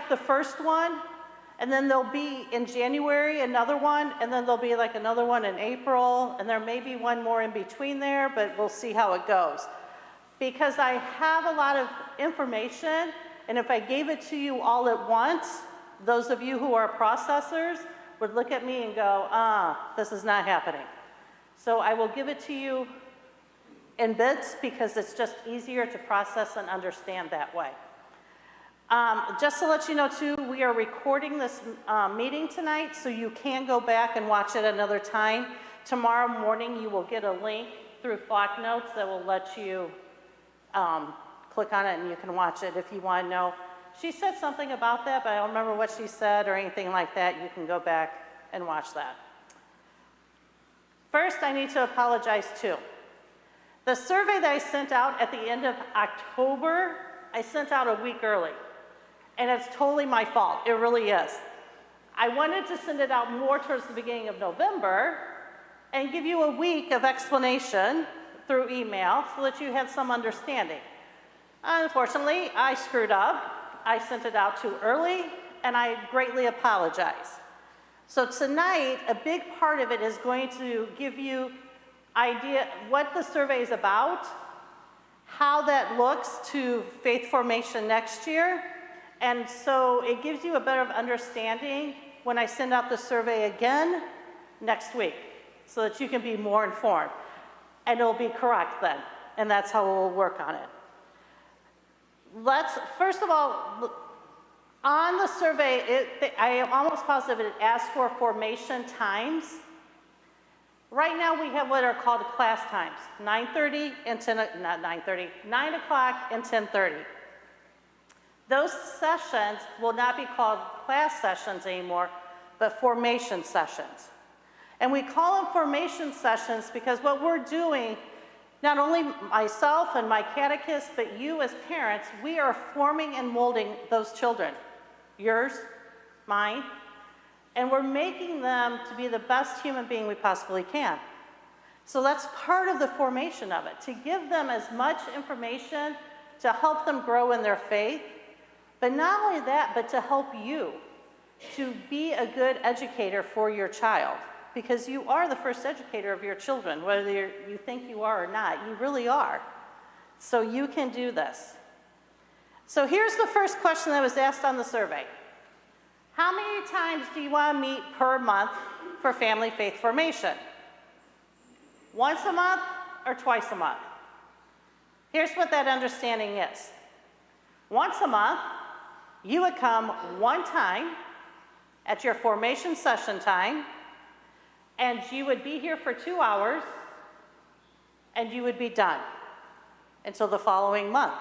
the first one, and then there'll be in January another one, and then there'll be like another one in April, and there may be one more in between there, but we'll see how it goes. Because I have a lot of information, and if I gave it to you all at once, those of you who are processors would look at me and go, this is not happening. So I will give it to you in bits because it's just easier to process and understand that way. Just to let you know too, we are recording this meeting tonight, so you can go back and watch it another time. Tomorrow morning you will get a link through Flock Notes that will let you click on it and you can watch it if you want to know. She said something about that, but I don't remember what she said or anything like that. You can go back and watch that. First, I need to apologize too. The survey that I sent out at the end of October, I sent out a week early. And it's totally my fault, it really is. I wanted to send it out more towards the beginning of November and give you a week of explanation through email so that you had some understanding. Unfortunately, I screwed up. I sent it out too early, and I greatly apologize. So tonight, a big part of it is going to give you idea what the survey is about, how that looks to faith formation next year, and so it gives you a better understanding when I send out the survey again next week, so that you can be more informed. And it'll be correct then, and that's how we'll work on it. Let's, first of all, on the survey, I am almost positive it asks for formation times. Right now we have what are called class times, 9:30 and 10, not 9:30, 9 o'clock and 10:30. Those sessions will not be called class sessions anymore, but formation sessions. And we call them formation sessions because what we're doing, not only myself and my catechist, but you as parents, we are forming and molding those children, yours, mine, and we're making them to be the best human being we possibly can. So that's part of the formation of it, to give them as much information to help them grow in their faith, but not only that, but to help you to be a good educator for your child, because you are the first educator of your children, whether you think you are or not, you really are. So you can do this. So here's the first question that was asked on the survey. How many times do you want to meet per month for family faith formation? Once a month or twice a month? Here's what that understanding is. Once a month, you would come one time at your formation session time, and you would be here for 2 hours, and you would be done until the following month.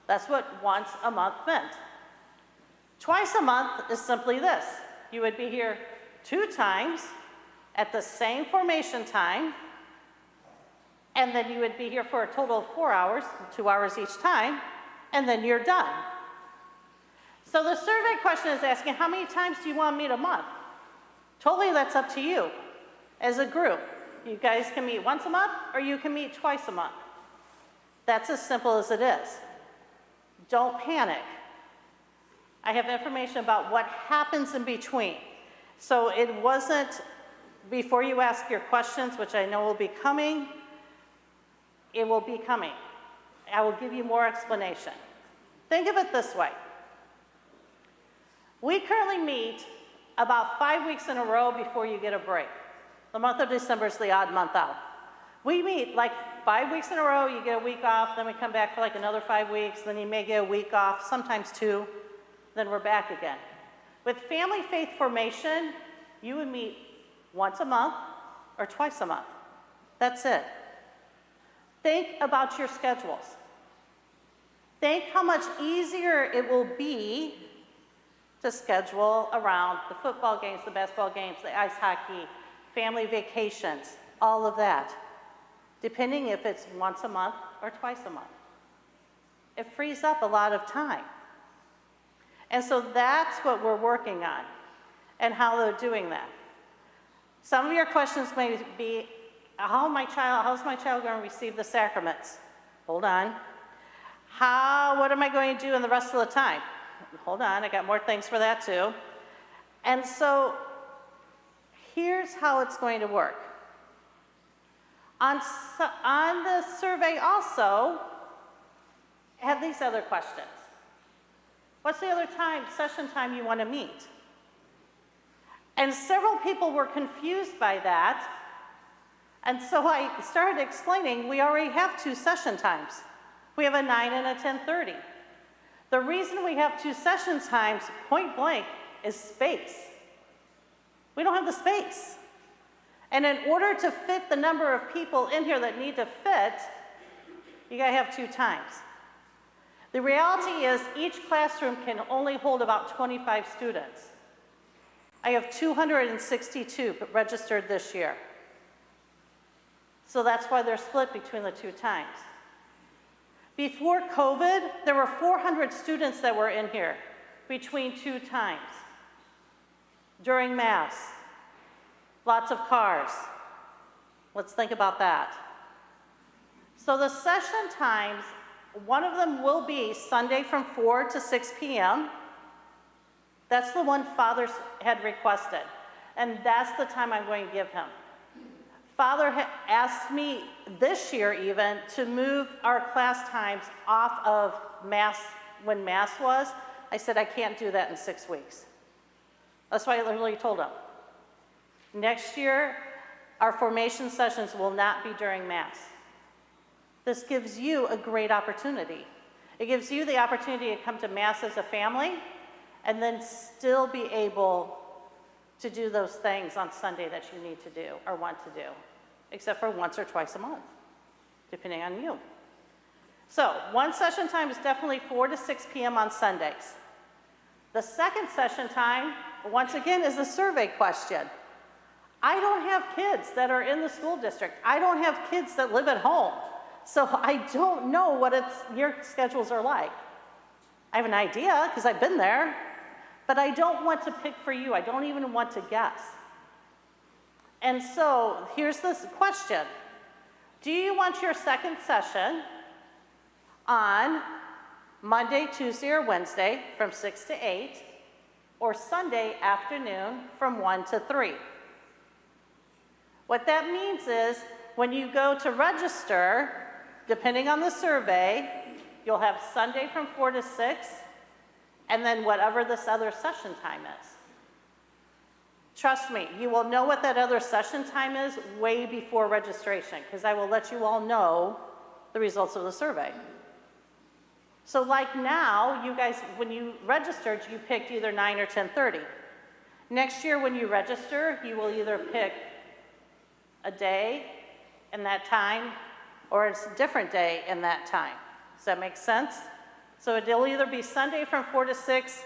That's what once a month meant. Twice a month is simply this. You would be here 2 times at the same formation time, and then you would be here for a total of 4 hours, 2 hours each time, and then you're done. So the survey question is asking, how many times do you want to meet a month? Totally, that's up to you as a group. You guys can meet once a month, or you can meet twice a month. That's as simple as it is. Don't panic. I have information about what happens in between. So it wasn't, before you ask your questions, which I know will be coming, it will be coming. I will give you more explanation. Think of it this way. We currently meet about 5 weeks in a row before you get a break. The month of December is the odd month out. We meet like 5 weeks in a row, you get a week off, then we come back for like another 5 weeks, then you may get a week off, sometimes 2, then we're back again. With family faith formation, you would meet once a month or twice a month. That's it. Think about your schedules. Think how much easier it will be to schedule around the football games, the basketball games, the ice hockey, family vacations, all of that, depending if it's once a month or twice a month. It frees up a lot of time. And so that's what we're working on and how they're doing that. Some of your questions may be, how's my child going to receive the sacraments? Hold on. What am I going to do in the rest of the time? hold on, I got more things for that too. And so here's how it's going to work. On the survey also, I have these other questions. What's the other session time you want to meet? And several people were confused by that. And so I started explaining we already have 2 session times. We have a 9 and a 10:30. The reason we have 2 session times, point blank, is space. We don't have the space. And in order to fit the number of people in here that need to fit, you gotta have 2 times. The reality is each classroom can only hold about 25 students. I have 262 registered this year. So that's why they're split between the 2 times. Before COVID, there were 400 students that were in here between 2 times. During Mass, lots of cars. Let's think about that. So the session times, one of them will be Sunday from 4 to 6 p.m. That's the one Father had requested, and that's the time I'm going to give him. Father asked me this year even to move our class times off of Mass when Mass was. I said, I can't do that in 6 weeks. That's why I literally told him. Next year, our formation sessions will not be during Mass. This gives you a great opportunity. It gives you the opportunity to come to Mass as a family and then still be able to do those things on Sunday that you need to do or want to do, except for once or twice a month, depending on you. So one session time is definitely 4 to 6 p.m. on Sundays. The second session time, once again, is a survey question. I don't have kids that are in the school district. I don't have kids that live at home. So I don't know what your schedules are like. I have an idea because I've been there, but I don't want to pick for you. I don't even want to guess. And so here's this question. Do you want your second session on Monday, Tuesday, or Wednesday from 6 to 8, or Sunday afternoon from 1 to 3? What that means is when you go to register, depending on the survey, you'll have Sunday from 4 to 6, and then whatever this other session time is. Trust me, you will know what that other session time is way before registration, because I will let you all know the results of the survey. So like now, you guys, when you registered, you picked either 9 or 10:30. Next year when you register, you will either pick a day in that time, or it's a different day in that time. Does that make sense? So it'll either be Sunday from 4 to 6.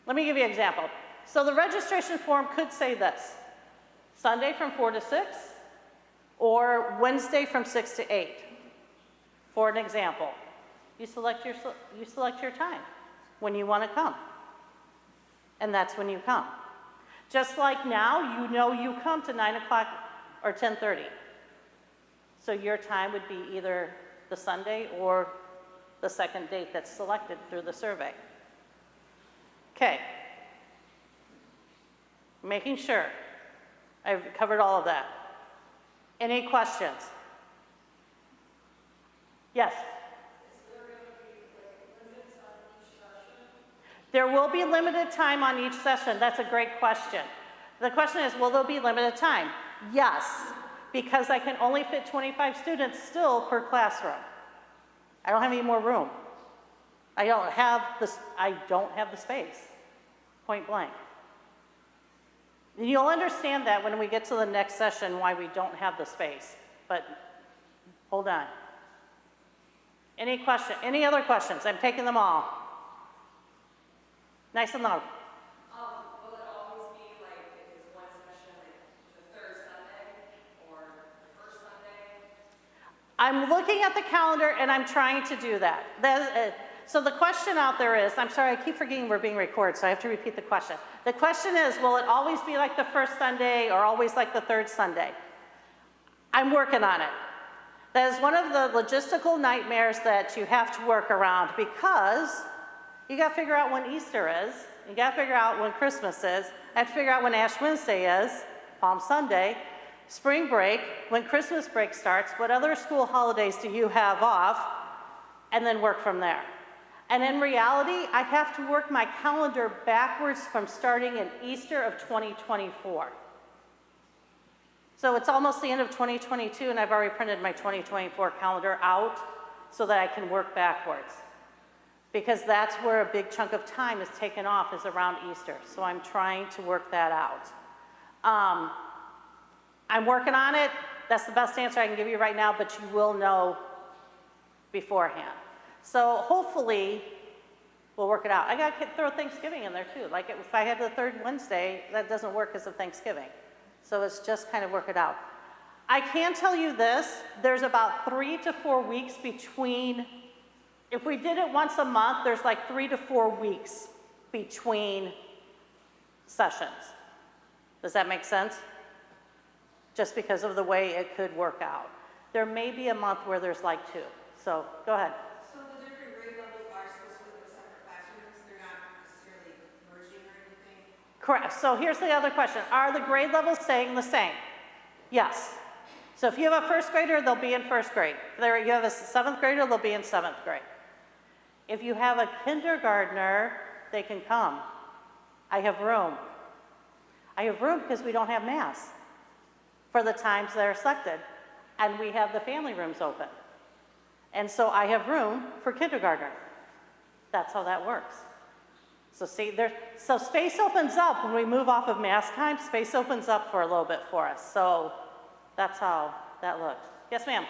Let me give you an example. So the registration form could say this: Sunday from 4 to 6, or Wednesday from 6 to 8. For an example, you select your time when you want to come, and that's when you come. Just like now, you know you come to 9 o'clock or 10:30. So your time would be either the Sunday or the second date that's selected through the survey. Okay. Making sure I've covered all of that. Any questions? Yes? There will be limited time on each session. That's a great question. The question is, will there be limited time? Yes, because I can only fit 25 students still per classroom. I don't have any more room. I don't have the space, point blank. And you'll understand that when we get to the next session why we don't have the space, but hold on. Any other questions? I'm taking them all. Nice and loud. Will it always be like if it's one session, like the third Sunday or the first Sunday? I'm looking at the calendar and I'm trying to do that. So the question out there is, I'm sorry, I keep forgetting we're being recorded, so I have to repeat the question. The question is, will it always be like the first Sunday or always like the third Sunday? I'm working on it. That is one of the logistical nightmares that you have to work around, because You gotta figure out when Easter is. You gotta figure out when Christmas is. I have to figure out when Ash Wednesday is, Palm Sunday, spring break, when Christmas break starts, what other school holidays do you have off, and then work from there. And in reality, I have to work my calendar backwards from starting in Easter of 2024. So it's almost the end of 2022, and I've already printed my 2024 calendar out so that I can work backwards. Because that's where a big chunk of time is taken off, is around Easter. So I'm trying to work that out. I'm working on it. That's the best answer I can give you right now, but you will know beforehand. So hopefully, we'll work it out. I gotta throw Thanksgiving in there too. Like if I had the third Wednesday, that doesn't work because of Thanksgiving. So it's just kind of work it out. I can tell you this, there's about 3 to 4 weeks between, if we did it once a month, there's like 3 to 4 weeks between sessions. Does that make sense? Just because of the way it could work out. There may be a month where there's like 2. So go ahead. So the different grade levels are supposed to live in separate classrooms? They're not necessarily merging or anything? Correct. So here's the other question. Are the grade levels staying the same? Yes. So if you have a first grader, they'll be in first grade. If you have a 7th grader, they'll be in 7th grade. If you have a kindergartner, they can come. I have room. I have room because we don't have mass for the times that are selected, and we have the family rooms open. And so I have room for kindergartner. That's how that works. So see, so space opens up when we move off of mass time, space opens up for a little bit for us. So that's how that looks. Yes, ma'am? So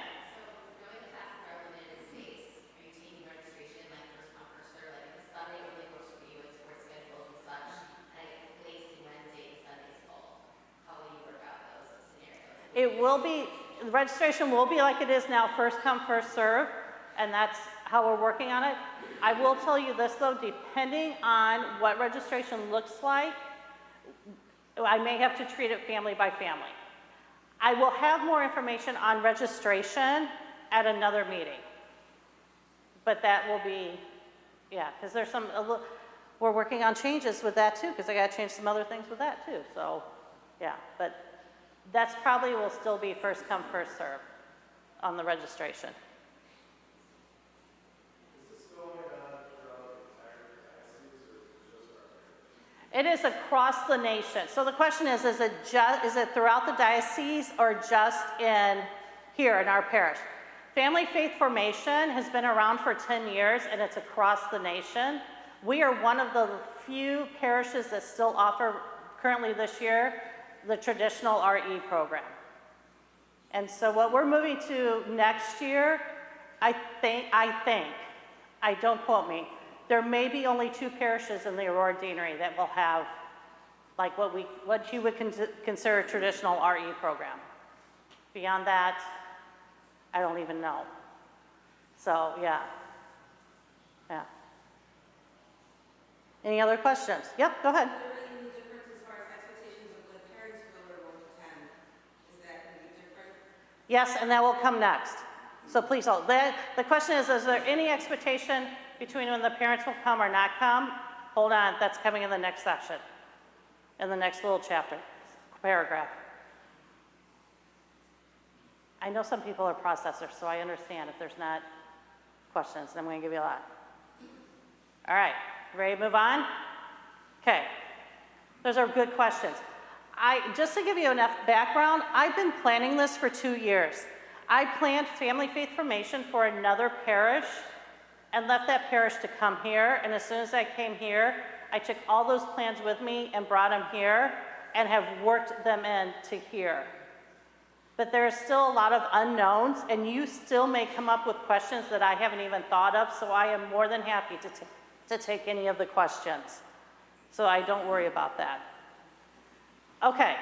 knowing the classes are limited in space, are you taking registration like first come, first serve? Like if the Sunday really works for you with sports schedules and such, and I get placed in Wednesday and Sunday's full, how will you work out those scenarios? It will be, the registration will be like it is now, first come, first serve, and that's how we're working on it. I will tell you this though, depending on what registration looks like, I may have to treat it family by family. I will have more information on registration at another meeting. But that will be, yeah, because there's we're working on changes with that too, because I got to change some other things with that too. So, yeah, but that's probably will still be first come, first serve on the registration. Is this going on throughout the entire diocese or just our area? It is across the nation. So the question is it throughout the diocese or just in here in our parish? Family Faith Formation has been around for 10 years and it's across the nation. We are one of the few parishes that still offer, currently this year, the traditional RE program. And so what we're moving to next year, I think, don't quote me, there may be only 2 parishes in the Aurora Deanery that will have like what you would consider a traditional RE program. Beyond that, I don't even know. So, yeah. Yeah. Any other questions? Yep, go ahead. Is there any difference as far as expectations of when parents will or won't attend? Is that going to be different? Yes, and that will come next. So please hold. The question is there any expectation between when the parents will come or not come? Hold on, that's coming in the next section, in the next little chapter, paragraph. I know some people are processors, so I understand if there's not questions, and I'm going to give you a lot. All right, ready to move on? Okay, those are good questions. Just to give you enough background, I've been planning this for 2 years. I planned Family Faith Formation for another parish and left that parish to come here, and as soon as I came here, I took all those plans with me and brought them here and have worked them into here. But there is still a lot of unknowns, and you still may come up with questions that I haven't even thought of, so I am more than happy to take any of the questions. So I don't worry about that. Okay,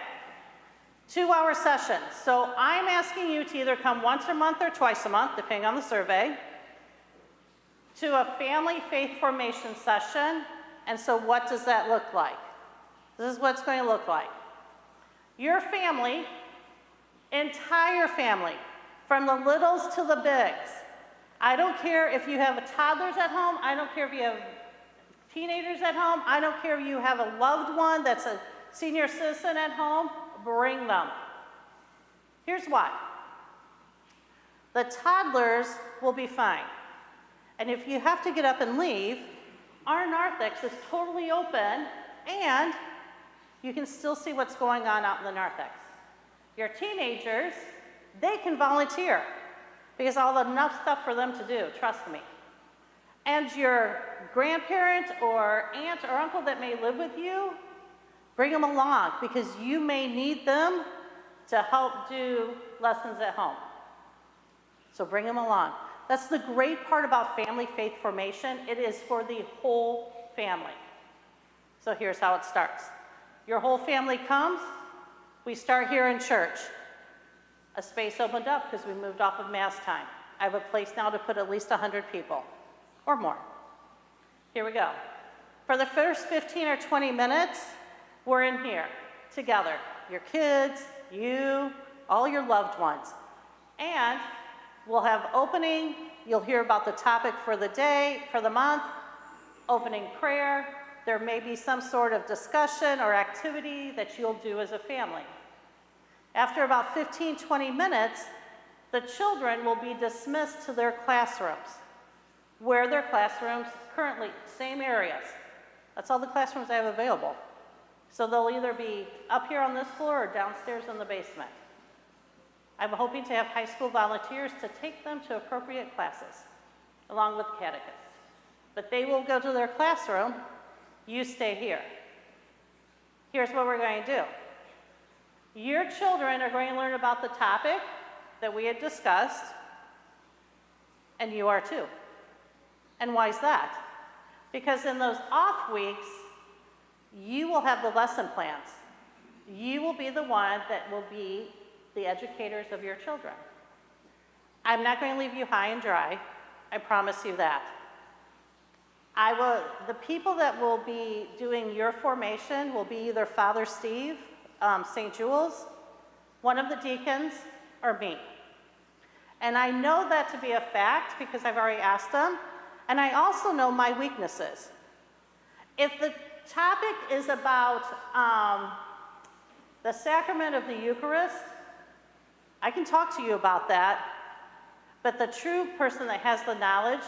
2-hour session. So I'm asking you to either come once a month or twice a month, depending on the survey, to a family faith formation session. And so what does that look like? This is what it's going to look like. Your family, entire family, from the littles to the bigs. I don't care if you have toddlers at home. I don't care if you have Teenagers at home, I don't care if you have a loved one that's a senior citizen at home, bring them. Here's why. The toddlers will be fine. And if you have to get up and leave, our narthex is totally open and you can still see what's going on out in the narthex. Your teenagers, they can volunteer because I'll have enough stuff for them to do, trust me. And your grandparent or aunt or uncle that may live with you, bring them along because you may need them to help do lessons at home. So bring them along. That's the great part about family faith formation. It is for the whole family. So here's how it starts. Your whole family comes. We start here in church. A space opened up because we moved off of Mass time. I have a place now to put at least 100 people or more. Here we go. For the first 15 or 20 minutes, we're in here together. Your kids, you, all your loved ones. And we'll have opening. You'll hear about the topic for the day, for the month, opening prayer. There may be some sort of discussion or activity that you'll do as a family. After about 15, 20 minutes, the children will be dismissed to their classrooms. Where their classrooms currently, same areas. That's all the classrooms I have available. So they'll either be up here on this floor or downstairs in the basement. I'm hoping to have high school volunteers to take them to appropriate classes, along with catechists. But they will go to their classroom, you stay here. Here's what we're going to do. Your children are going to learn about the topic that we had discussed, and you are too. And why is that? Because in those off weeks, you will have the lesson plans. You will be the one that will be the educators of your children. I'm not going to leave you high and dry. I promise you that. The people that will be doing your formation will be either Father Steve, St. Jules, one of the deacons, or me. And I know that to be a fact because I've already asked them, and I also know my weaknesses. If the topic is about the sacrament of the Eucharist, I can talk to you about that, but the true person that has the knowledge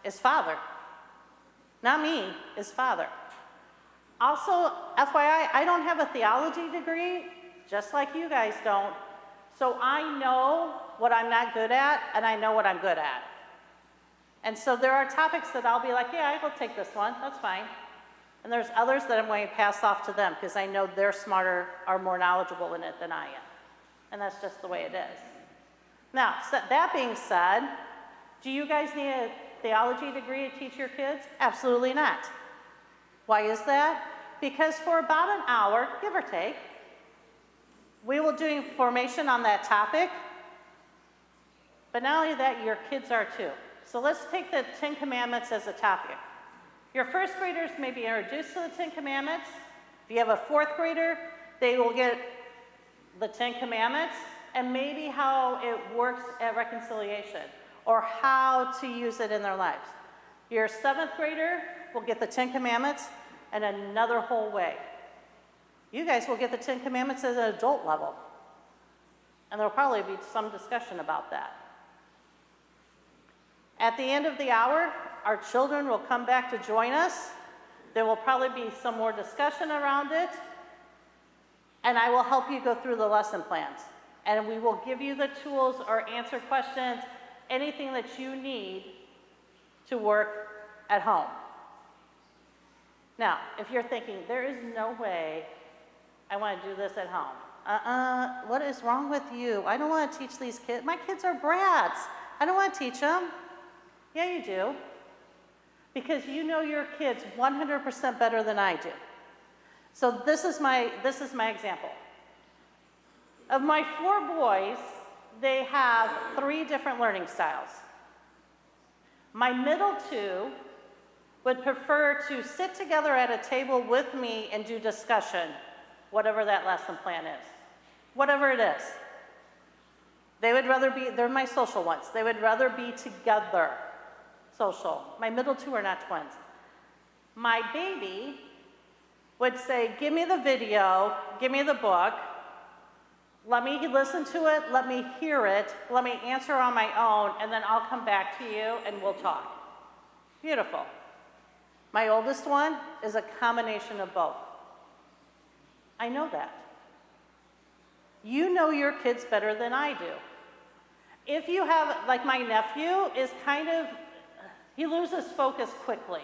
is Father. Not me, is Father. Also, FYI, I don't have a theology degree, just like you guys don't, so I know what I'm not good at, and I know what I'm good at. And so there are topics that I'll be like, yeah, I will take this one, that's fine. And there's others that I'm going to pass off to them because I know they're smarter or more knowledgeable in it than I am. And that's just the way it is. Now, so that being said, do you guys need a theology degree to teach your kids? Absolutely not. Why is that? Because for about an hour, give or take, we will do formation on that topic. But not only that, your kids are too. So let's take the 10 Commandments as a topic. Your first graders may be introduced to the 10 Commandments. If you have a fourth grader, they will get the 10 Commandments and maybe how it works at reconciliation or how to use it in their lives. Your seventh grader will get the 10 Commandments in another whole way. You guys will get the 10 Commandments at an adult level. And there'll probably be some discussion about that. At the end of the hour, our children will come back to join us. There will probably be some more discussion around it. And I will help you go through the lesson plans. And we will give you the tools or answer questions, anything that you need to work at home. Now, if you're thinking, there is no way I want to do this at home. What is wrong with you? I don't want to teach these kids. My kids are brats. I don't want to teach them. Yeah, you do. Because you know your kids 100% better than I do. So this is my example. Of my 4 boys, they have 3 different learning styles. My middle 2 would prefer to sit together at a table with me and do discussion, whatever that lesson plan is, whatever it is. They would rather be, they're my social ones, they would rather be together, social. My middle 2 are not twins. My baby would say, give me the video, give me the book, let me listen to it, let me hear it, let me answer on my own, and then I'll come back to you and we'll talk. Beautiful. My oldest one is a combination of both. I know that. You know your kids better than I do. If you have, like my nephew is kind of, he loses focus quickly.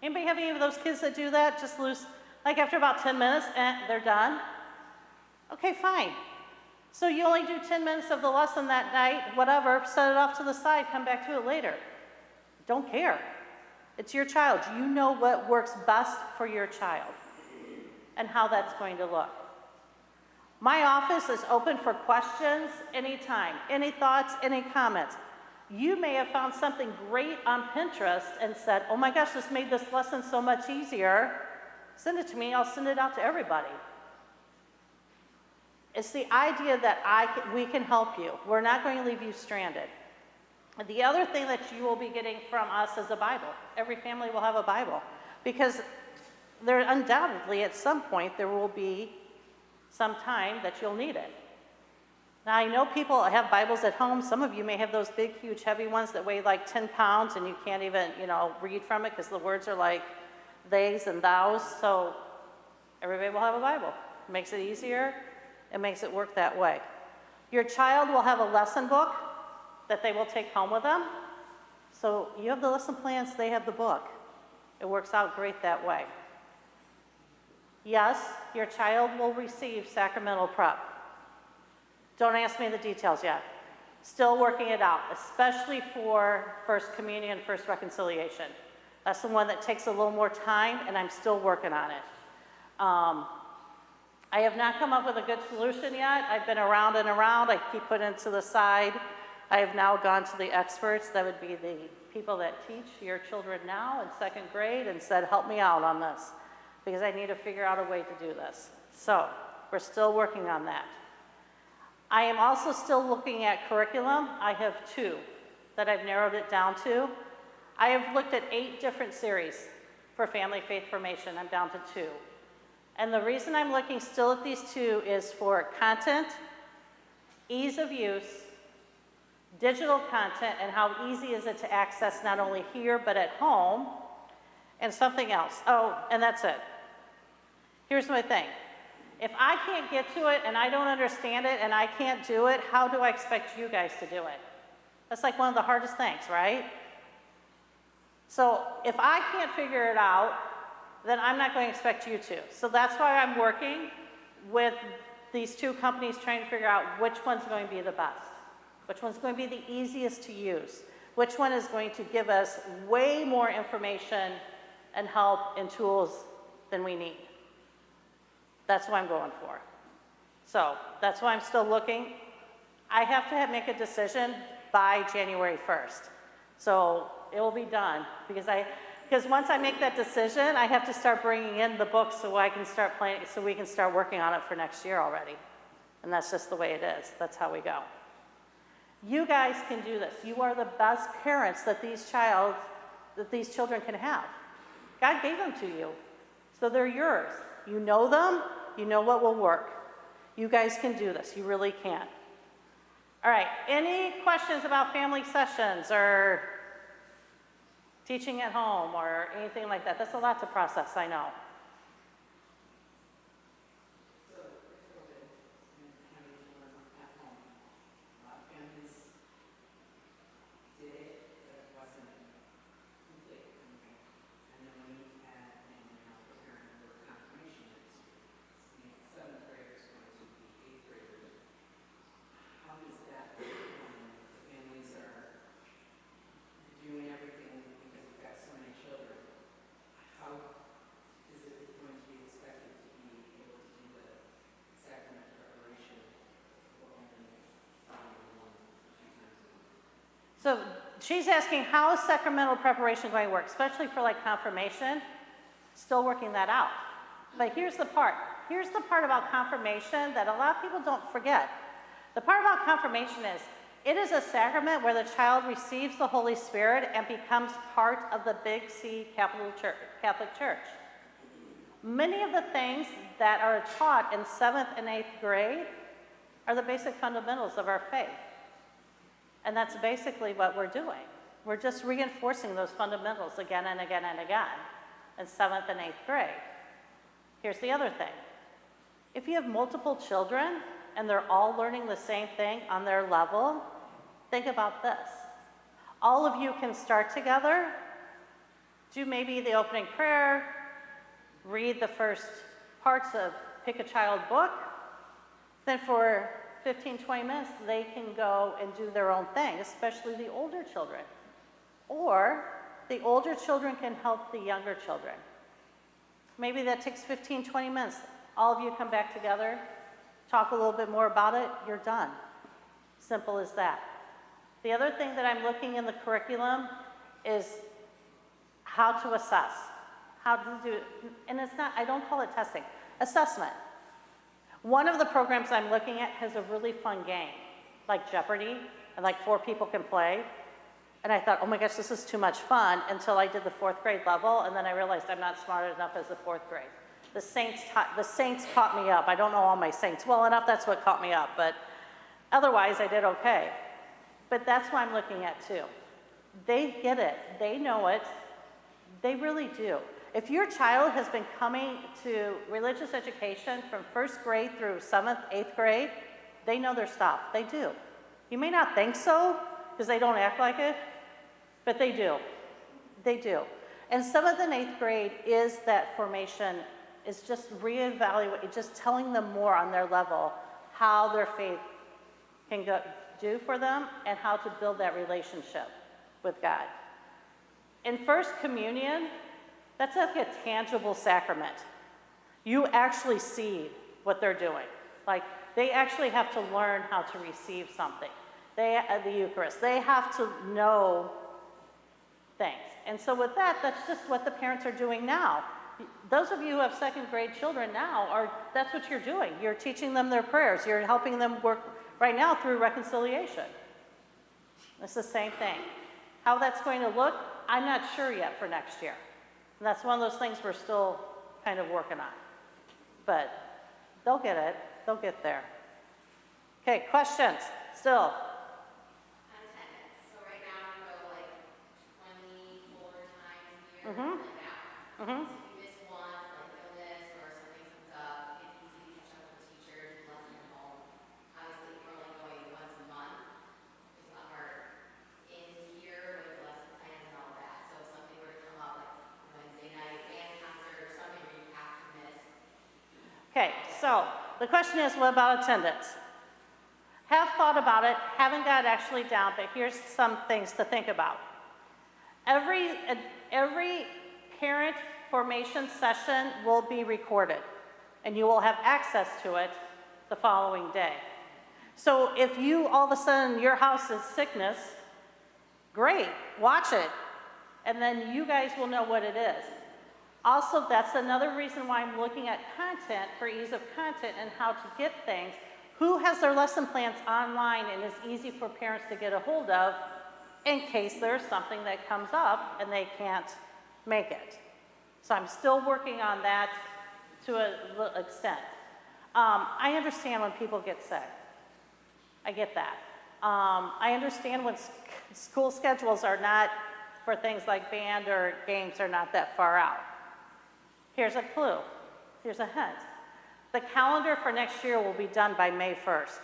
Anybody have any of those kids that do that? Just lose, like after about 10 minutes, they're done? Okay, fine. So you only do 10 minutes of the lesson that night, whatever, set it off to the side, come back to it later. Don't care. It's your child. You know what works best for your child and how that's going to look. My office is open for questions anytime, any thoughts, any comments. You may have found something great on Pinterest and said, oh my gosh, this made this lesson so much easier. Send it to me, I'll send it out to everybody. It's the idea that we can help you. We're not going to leave you stranded. And the other thing that you will be getting from us is a Bible. Every family will have a Bible because there undoubtedly at some point there will be some time that you'll need it. Now I know people have Bibles at home. Some of you may have those big, huge, heavy ones that weigh like 10 pounds and you can't even, read from it because the words are like theys and thous. So everybody will have a Bible. It makes it easier. It makes it work that way. Your child will have a lesson book that they will take home with them. So you have the lesson plans, they have the book. It works out great that way. Yes, your child will receive sacramental prep. Don't ask me the details yet. Still working it out, especially for First Communion, First Reconciliation. That's the one that takes a little more time, and I'm still working on it. I have not come up with a good solution yet. I've been around and around. I keep putting it to the side. I have now gone to the experts. That would be the people that teach your children now in second grade and said, help me out on this because I need to figure out a way to do this. So we're still working on that. I am also still looking at curriculum. I have 2 that I've narrowed it down to. I have looked at 8 different series for family faith formation. I'm down to 2. And the reason I'm looking still at these 2 is for content, ease of use, digital content, and how easy is it to access not only here but at home, and something else. Oh, and that's it. Here's my thing. If I can't get to it and I don't understand it and I can't do it, how do I expect you guys to do it? That's like one of the hardest things, right? So if I can't figure it out, then I'm not going to expect you to. So that's why I'm working with these 2 companies trying to figure out which one's going to be the best, which one's going to be the easiest to use, which one is going to give us way more information and help and tools than we need. That's what I'm going for. So that's why I'm still looking. I have to make a decision by January 1st. So it will be done because once I make that decision, I have to start bringing in the books so I can start planning, so we can start working on it for next year already. And that's just the way it is. That's how we go. You guys can do this. You are the best parents that these children can have. God gave them to you, so they're yours. You know them. You know what will work. You guys can do this. You really can. All right. Any questions about family sessions or teaching at home or anything like that? That's a lot to process, I know. So she's asking, how is sacramental preparation going to work, especially for like confirmation? Still working that out. But here's the part. Here's the part about confirmation that a lot of people don't forget. The part about confirmation is It is a sacrament where the child receives the Holy Spirit and becomes part of the Big C Catholic Church. Many of the things that are taught in 7th and 8th grade are the basic fundamentals of our faith. And that's basically what we're doing. We're just reinforcing those fundamentals again and again and again in 7th and 8th grade. Here's the other thing. If you have multiple children and they're all learning the same thing on their level, think about this. All of you can start together, do maybe the opening prayer, read the first parts of Pick a Child book, then for 15, 20 minutes, they can go and do their own thing, especially the older children. Or the older children can help the younger children. Maybe that takes 15, 20 minutes. All of you come back together, talk a little bit more about it, you're done. Simple as that. The other thing that I'm looking in the curriculum is how to assess, how to do, and it's not, I don't call it testing, assessment. One of the programs I'm looking at has a really fun game, like Jeopardy, and like 4 people can play. And I thought, oh my gosh, this is too much fun, until I did the 4th grade level, and then I realized I'm not smart enough as a 4th grade. The Saints caught me up. I don't know all my Saints well enough, that's what caught me up, but otherwise I did okay. But that's what I'm looking at too. They get it, they know it, they really do. If your child has been coming to religious education from 1st grade through 7th, 8th grade, they know their stuff, they do. You may not think so, because they don't act like it, but they do. They do. And 7th and 8th grade is that formation, is just reevaluate, just telling them more on their level how their faith can do for them and how to build that relationship with God. In First Communion, that's like a tangible sacrament. You actually see what they're doing. Like, they actually have to learn how to receive something. The Eucharist, they have to know things. And so with that, that's just what the parents are doing now. Those of you who have 2nd grade children now, that's what you're doing. You're teaching them their prayers. You're helping them work right now through reconciliation. It's the same thing. How that's going to look, I'm not sure yet for next year. And that's one of those things we're still kind of working on. But they'll get it. They'll get there. Okay, questions? Still. Attendance. So right now we go like 24 times a year, Mhm. like that. Mm-hmm. So if you miss one, like illness or something comes up, it's easy to catch up with teachers, lesson at home. Obviously, if we're only going once a month, it's a lot harder. In here with the lesson plan and all that, so if something were to come up like Wednesday night band concert or something where you have to miss. Okay, so the question is, what about attendance? Have thought about it, haven't got it actually down, but here's some things to think about. Every parent formation session will be recorded, and you will have access to it the following day. So if you, all of a sudden, your house is sickness, great, watch it, and then you guys will know what it is. Also, that's another reason why I'm looking at content for ease of content and how to get things. Who has their lesson plans online and is easy for parents to get a hold of in case there's something that comes up and they can't make it. So I'm still working on that to an extent. I understand when people get sick. I get that. I understand when school schedules are not, for things like band or games, are not that far out. Here's a clue. Here's a hint. The calendar for next year will be done by May 1st,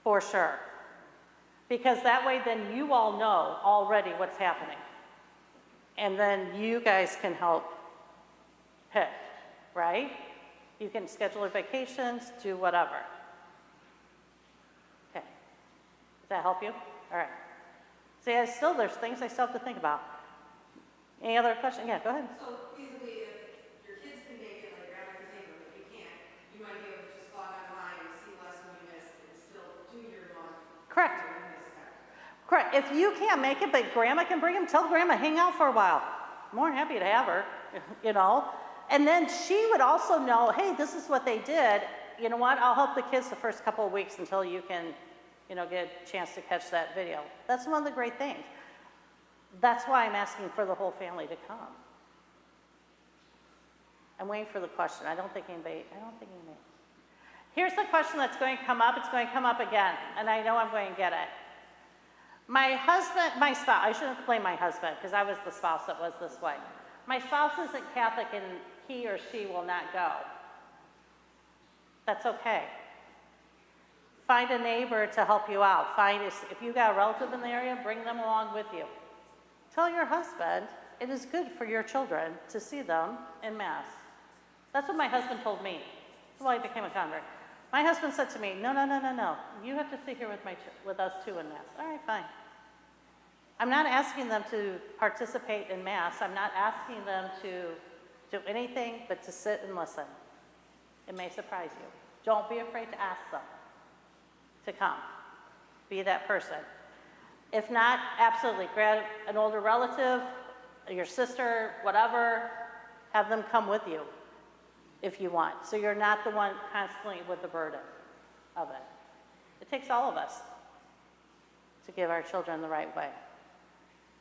for sure. Because that way then you all know already what's happening. And then you guys can help pick, right? You can schedule your vacations, do whatever. Okay. Does that help you? All right. See, there's things I still have to think about. Any other questions? Yeah, go ahead. So feasibly, if your kids can make it, like grandma can take them, if you can't, you might be able to just log online and see lesson you missed and still do your month. Correct. and miss that. Correct. If you can't make it, but grandma can bring him, tell grandma, hang out for a while. More than happy to have her, you know. And then she would also know, hey, this is what they did. You know what? I'll help the kids the first couple of weeks until you can get a chance to catch that video. That's one of the great things. That's why I'm asking for the whole family to come. I'm waiting for the question. I don't think anybody. Here's the question that's going to come up. It's going to come up again, and I know I'm going to get it. My spouse, I shouldn't blame my husband because I was the spouse that was this way. My spouse isn't Catholic and he or she will not go. That's okay. Find a neighbor to help you out. If you got a relative in the area, bring them along with you. Tell your husband it is good for your children to see them in Mass. That's what my husband told me. That's why I became a convert. My husband said to me, no. You have to sit here with us too in Mass. All right, fine. I'm not asking them to participate in Mass. I'm not asking them to do anything but to sit and listen. It may surprise you. Don't be afraid to ask them to come. Be that person. If not, absolutely, grab an older relative, your sister, whatever, have them come with you if you want. So you're not the one constantly with the burden of it. It takes all of us to give our children the right way.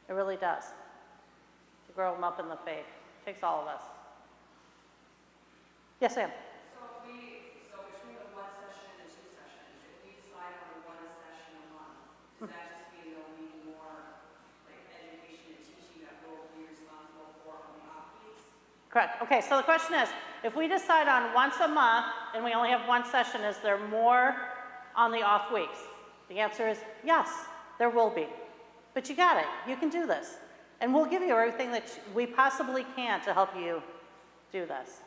It really does. To grow them up in the faith. It takes all of us. Yes, Sam? So between the one session and the two sessions, if we decide on one session a month, does that just mean there'll be more like education and teaching that we'll be responsible for on the off weeks? Correct. Okay, so the question is, if we decide on once a month and we only have one session, is there more on the off weeks? The answer is yes, there will be. But you got it. You can do this. And we'll give you everything that we possibly can to help you do this.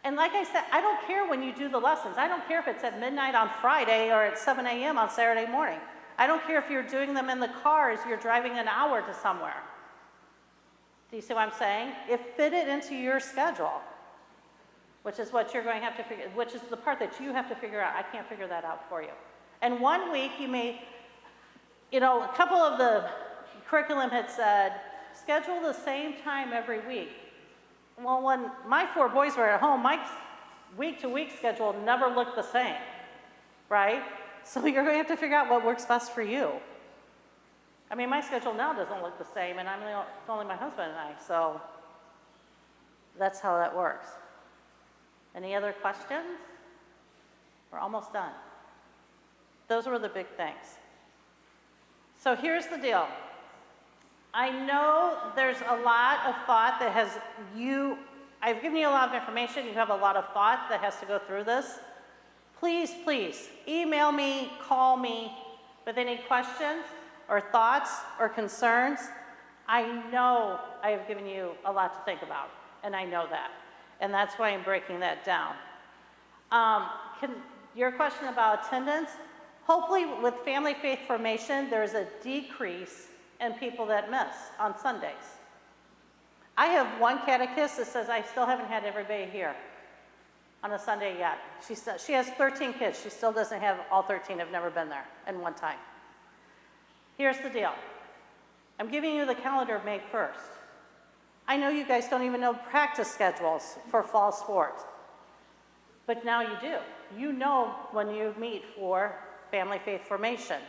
And like I said, I don't care when you do the lessons. I don't care if it's at midnight on Friday or at 7 a.m. on Saturday morning. I don't care if you're doing them in the car as you're driving an hour to somewhere. Do you see what I'm saying? Fit it into your schedule, which is what you're going to have to figure, which is the part that you have to figure out. I can't figure that out for you. And 1 week you may, a couple of the curriculum had said, schedule the same time every week. Well, when my 4 boys were at home, my week-to-week schedule never looked the same, right? So you're going to have to figure out what works best for you. I mean, my schedule now doesn't look the same, and it's only my husband and I, so that's how that works. Any other questions? We're almost done. Those were the big things. So here's the deal. I know there's a lot of thought that I've given you a lot of information, you have a lot of thought that has to go through this. Please, email me, call me with any questions or thoughts or concerns. I know I have given you a lot to think about, and I know that. And that's why I'm breaking that down. Your question about attendance, hopefully with family faith formation, there's a decrease in people that miss on Sundays. I have one catechist that says I still haven't had everybody here on a Sunday yet. She has 13 kids. She still doesn't have all 13 have never been there in one time. Here's the deal. I'm giving you the calendar of May 1st. I know you guys don't even know practice schedules for fall sports, but now you do. You know when you meet for family faith formation.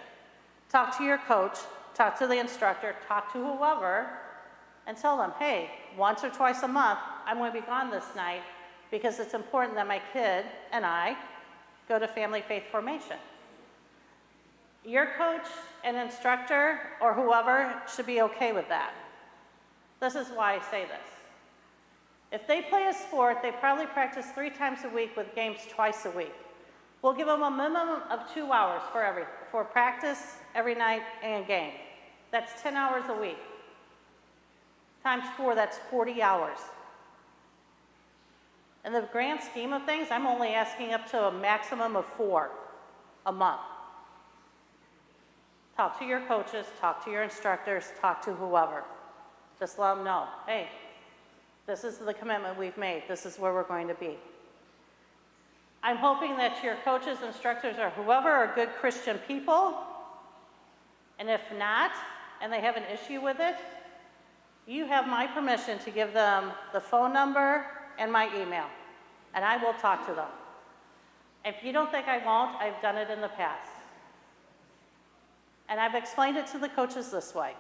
Talk to your coach, talk to the instructor, talk to whoever, and tell them, hey, once or twice a month, I'm going to be gone this night because it's important that my kid and I go to family faith formation. Your coach and instructor or whoever should be okay with that. This is why I say this. If they play a sport, they probably practice 3 times a week with games twice a week. We'll give them a minimum of 2 hours for practice every night and game. That's 10 hours a week. Times 4, that's 40 hours. In the grand scheme of things, I'm only asking up to a maximum of 4 a month. Talk to your coaches, talk to your instructors, talk to whoever. Just let them know, hey, this is the commitment we've made. This is where we're going to be. I'm hoping that your coaches, instructors, or whoever are good Christian people, and if not, and they have an issue with it, you have my permission to give them the phone number and my email, and I will talk to them. If you don't think I won't, I've done it in the past. And I've explained it to the coaches this way.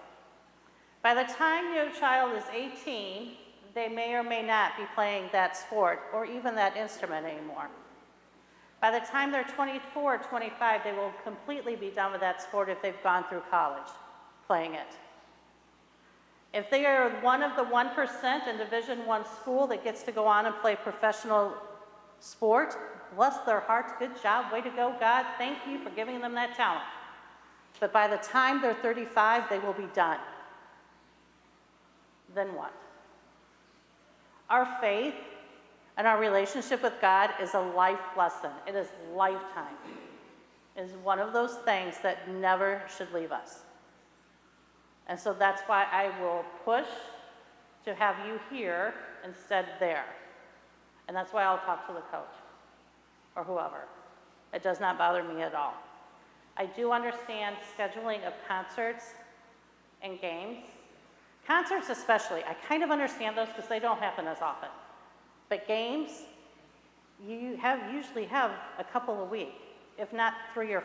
By the time your child is 18, they may or may not be playing that sport or even that instrument anymore. By the time they're 24 or 25, they will completely be done with that sport if they've gone through college playing it. If they are one of the 1% in Division I school that gets to go on and play professional sport, bless their hearts, good job, way to go, God, thank you for giving them that talent. But by the time they're 35, they will be done. Then what? Our faith and our relationship with God is a life lesson. It is lifetime. It is one of those things that never should leave us. And so that's why I will push to have you here instead there. And that's why I'll talk to the coach or whoever. It does not bother me at all. I do understand scheduling of concerts and games. Concerts especially, I kind of understand those because they don't happen as often. But games, you usually have a couple a week, if not 3 or,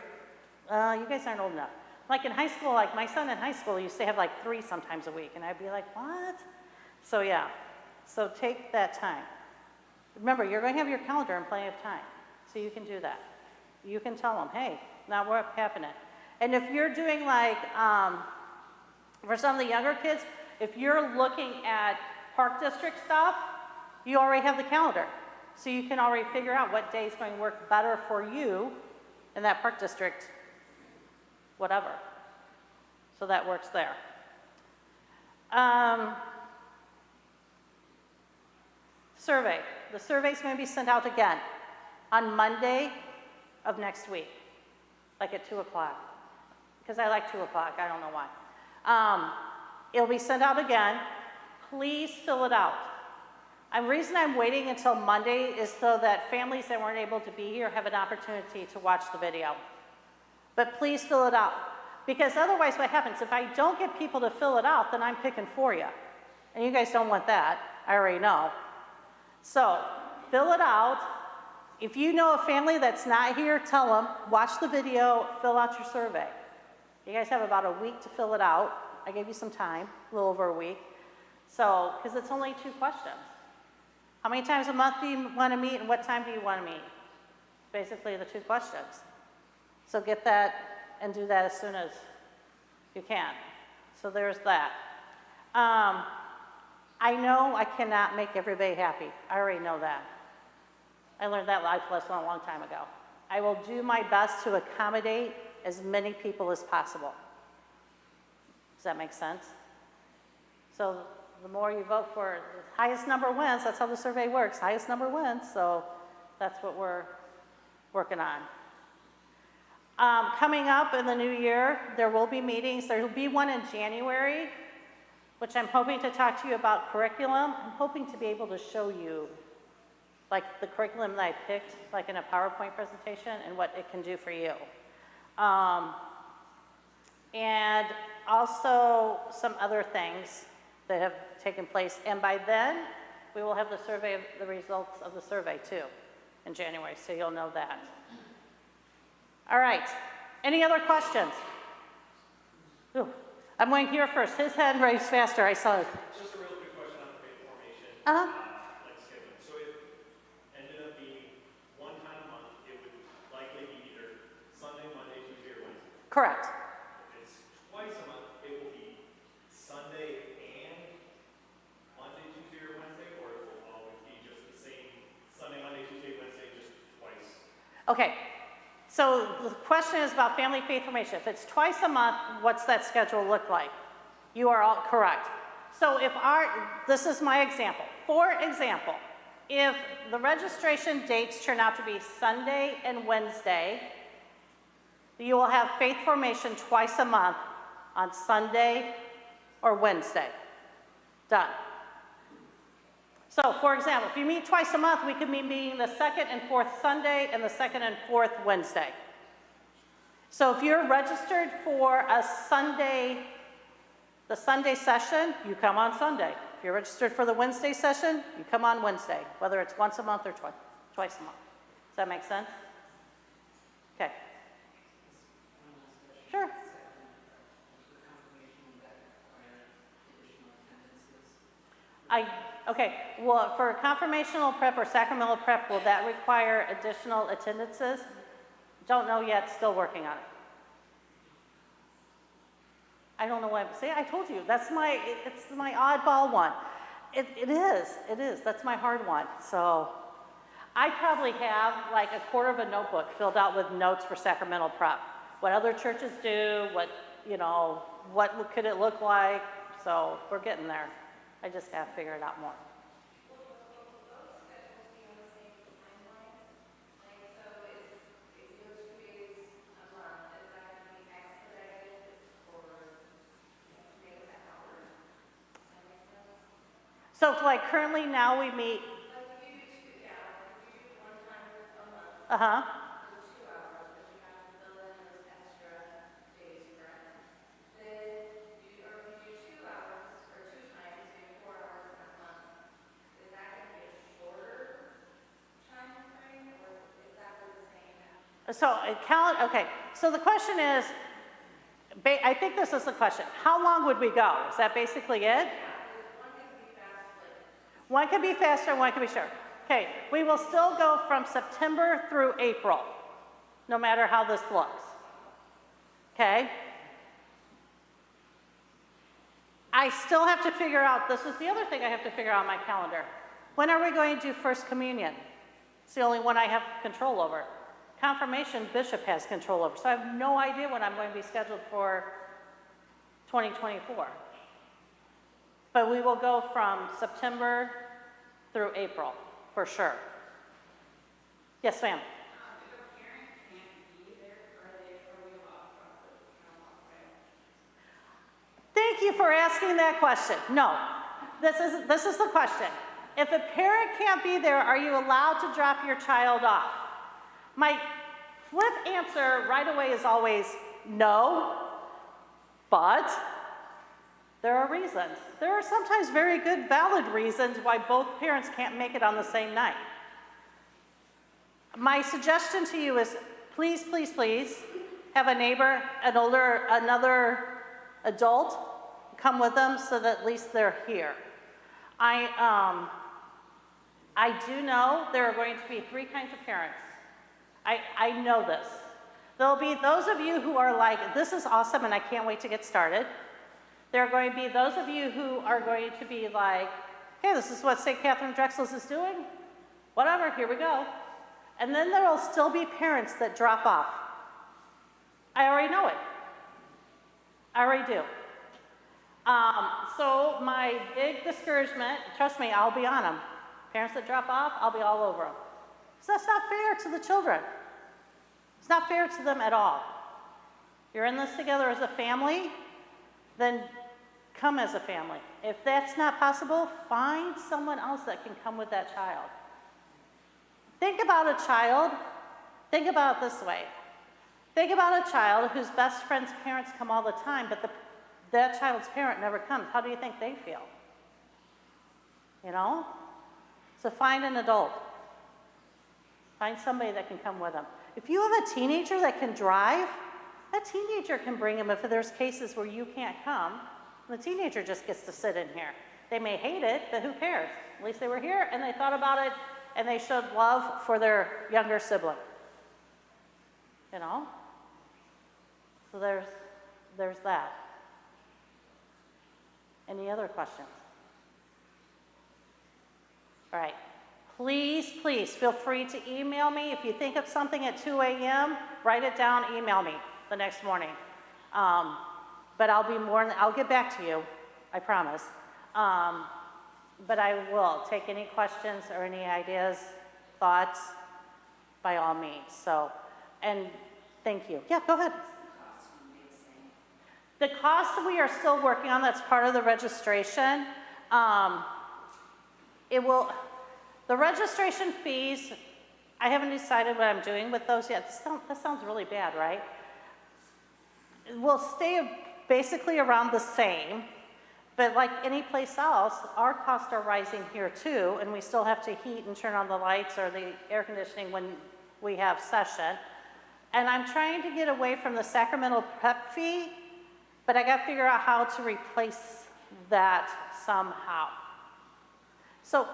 you guys aren't old enough. Like in high school, like my son in high school used to have like 3 sometimes a week, and I'd be like, what? So yeah, so take that time. Remember, you're going to have your calendar and plenty of time, so you can do that. You can tell them, hey, not what's happening. And if you're doing like, for some of the younger kids, if you're looking at Park District stuff, you already have the calendar. So you can already figure out what day is going to work better for you in that Park District, whatever. So that works there. Survey. The survey's going to be sent out again on Monday of next week, like at 2 o'clock. Because I like 2 o'clock, I don't know why. It'll be sent out again. Please fill it out. The reason I'm waiting until Monday is so that families that weren't able to be here have an opportunity to watch the video. But please fill it out. Because otherwise what happens, if I don't get people to fill it out, then I'm picking for you. And you guys don't want that, I already know. So, fill it out. If you know a family that's not here, tell them, watch the video, fill out your survey. You guys have about a week to fill it out. I gave you some time, a little over a week. So, because it's only 2 questions. How many times a month do you want to meet and what time do you want to meet? Basically the 2 questions. So get that and do that as soon as you can. So there's that. I know I cannot make everybody happy. I already know that. I learned that life lesson a long time ago. I will do my best to accommodate as many people as possible. Does that make sense? So the more you vote for, the highest number wins. That's how the survey works. Highest number wins. So that's what we're working on. Coming up in the new year, there will be meetings. There will be one in January, which I'm hoping to talk to you about curriculum. I'm hoping to be able to show you like the curriculum that I picked, like in a PowerPoint presentation, and what it can do for you. And also some other things that have taken place. And by then, we will have the survey, the results of the survey too, in January, so you'll know that. All right, any other questions? Ooh, I'm going here first. His hand raised faster, I saw it. Just a real quick question on the faith formation. Uh-huh. Like scheduling. So if it ended up being 1 time a month, it would likely be either Sunday, Monday, Tuesday, or Wednesday. Correct. If it's twice a month, it will be Sunday and Monday, Tuesday, or Wednesday, or it will always be just the same Sunday, Monday, Tuesday, Wednesday, just twice. Okay, so the question is about family faith formation. If it's twice a month, what's that schedule look like? You are all correct. So if this is my example. For example, if the registration dates turn out to be Sunday and Wednesday, you will have faith formation twice a month on Sunday or Wednesday. Done. So, for example, if you meet twice a month, we could be meeting the 2nd and 4th Sunday and the 2nd and 4th Wednesday. So if you're registered for a Sunday, the Sunday session, you come on Sunday. If you're registered for the Wednesday session, you come on Wednesday, whether it's once a month or twice a month. Does that make sense? Okay. Sure. Okay, well, for confirmational prep or sacramental prep, will that require additional attendances? Don't know yet, still working on it. I don't know what, see, I told you, it's my oddball one. It is, that's my hard one, so. I probably have like a quarter of a notebook filled out with notes for sacramental prep. What other churches do, what could it look like, so we're getting there. I just have to figure it out more. So like currently now we meet. Uh-huh. So, okay, so the question is, I think this is the question. How long would we go? Is that basically it? One could be faster, one could be shorter. Okay, we will still go from September through April, no matter how this looks. Okay? I still have to figure out, this is the other thing I have to figure out on my calendar. When are we going to do First Communion? It's the only one I have control over. Confirmation, Bishop has control over, so I have no idea when I'm going to be scheduled for 2024. But we will go from September through April, for sure. Yes, ma'am. Thank you for asking that question. No, this is the question. If a parent can't be there, are you allowed to drop your child off? My flip answer right away is always no, but there are reasons. There are sometimes very good, valid reasons why both parents can't make it on the same night. My suggestion to you is please, please, please have a neighbor, another adult come with them so that at least they're here. I do know there are going to be three kinds of parents. I know this. There'll be those of you who are like, this is awesome and I can't wait to get started. There are going to be those of you who are going to be like, hey, this is what St. Catherine Drexel's is doing. Whatever, here we go. And then there will still be parents that drop off. I already know it. I already do. So my big discouragement, trust me, I'll be on them. Parents that drop off, I'll be all over them. So that's not fair to the children. It's not fair to them at all. You're in this together as a family, then come as a family. If that's not possible, find someone else that can come with that child. Think about a child, think about it this way. Think about a child whose best friend's parents come all the time, but that child's parent never comes. How do you think they feel? You know? So find an adult. Find somebody that can come with them. If you have a teenager that can drive, that teenager can bring him if there's cases where you can't come. The teenager just gets to sit in here. They may hate it, but who cares? At least they were here and they thought about it and they showed love for their younger sibling. You know? So there's that. Any other questions? All right. Please, please feel free to email me. If you think of something at 2 a.m., write it down, email me the next morning. But I'll get back to you, I promise. But I will take any questions or any ideas, thoughts, by all means. So, and thank you. Yeah, go ahead. The cost we are still working on, that's part of the registration. The registration fees, I haven't decided what I'm doing with those yet. That sounds really bad, right? Will stay basically around the same, but like any place else, our costs are rising here too, and we still have to heat and turn on the lights or the air conditioning when we have session. And I'm trying to get away from the sacramental prep fee, but I got to figure out how to replace that somehow. So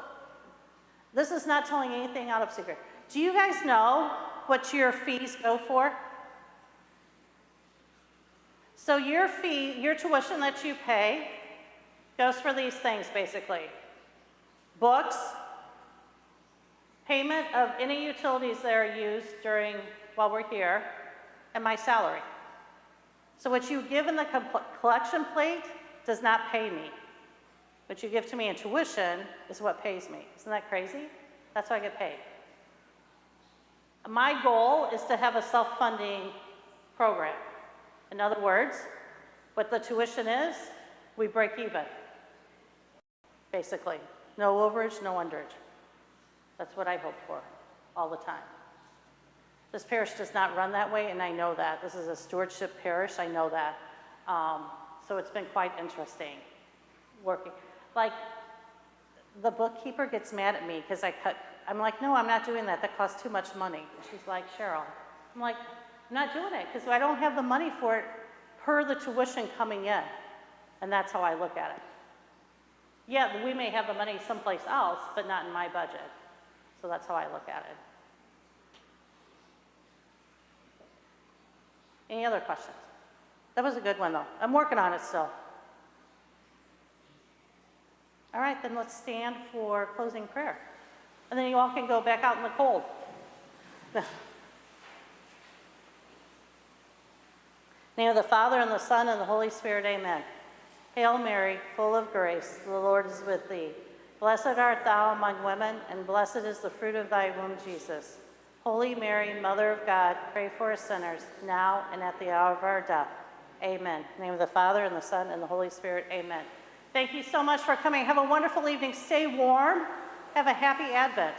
this is not telling anything out of secret. Do you guys know what your fees go for? So your fee, your tuition that you pay goes for these things basically. Books, payment of any utilities that are used while we're here, and my salary. So what you give in the collection plate does not pay me. What you give to me in tuition is what pays me. Isn't that crazy? That's how I get paid. My goal is to have a self-funding program. In other words, what the tuition is, we break even, basically. No overage, no underage. That's what I hope for all the time. This parish does not run that way, and I know that. This is a stewardship parish, I know that. So it's been quite interesting working. Like, the bookkeeper gets mad at me because I'm like, no, I'm not doing that. That costs too much money. And she's like, Cheryl. I'm like, I'm not doing it because I don't have the money for it per the tuition coming in. And that's how I look at it. Yeah, we may have the money someplace else, but not in my budget. So that's how I look at it. Any other questions? That was a good one, though. I'm working on it still. All right, then let's stand for closing prayer. And then you all can go back out in the cold. In the name of the Father, and the Son, and the Holy Spirit, amen. Hail Mary, full of grace, the Lord is with thee. Blessed art thou among women, and blessed is the fruit of thy womb, Jesus. Holy Mary, Mother of God, pray for us sinners, now and at the hour of our death. Amen. In the name of the Father, and the Son, and the Holy Spirit, amen. Thank you so much for coming. Have a wonderful evening. Stay warm. Have a happy Advent.